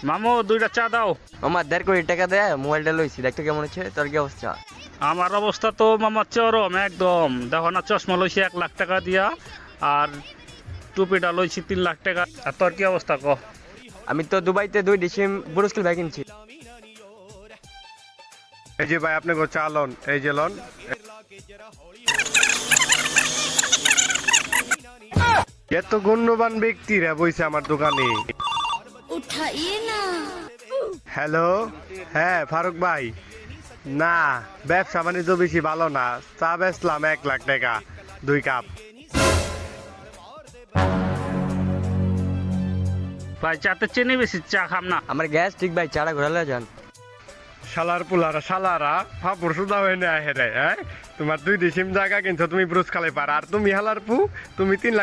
মামু দুইটা চা দাও। আমার 1.5 কোটি টাকা দেয় মোবাইলটা লইছি, দেখতো কেমন হচ্ছে, তোর কি অবস্থা? আমার অবস্থা তো মামা চরম একদম। দেখো না, চশমা লইছি 1 লাখ টাকা দিয়া, আর টুপিটা লইছি 3 লাখ টাকা। আর তোর কি অবস্থা ক? আমি তো দুবাইতে 2 ডিসিম বুরুজ খলিফা কিনছি। এই যে ভাই, আপনি গো চা লন, এই যে লন। এত গণ্যবান ব্যক্তিরা বইছে আমার দোকানে। उठाइए ना। হ্যালো, হ্যাঁ ফারুক ভাই। না, ব্যবসা বাণিজ্য বেশি ভালো না। চা বেচলাম 1 লাখ টাকা 2 কাপ। ভাই চাতে চিনি বেশি, চা খাম না। আমার গ্যাস ঠিক ভাই, চারা ঘোরালে যান। শালার পুলারা শালারা ফাপুর সুদা হয়ে নেয় হেরে। হ্যাঁ, তোমার 2 ডিসিম জায়গা কিনছো তুমি ব্রুজ খালে পার, আর তুমি হালার পু, তুমি 3 লাখ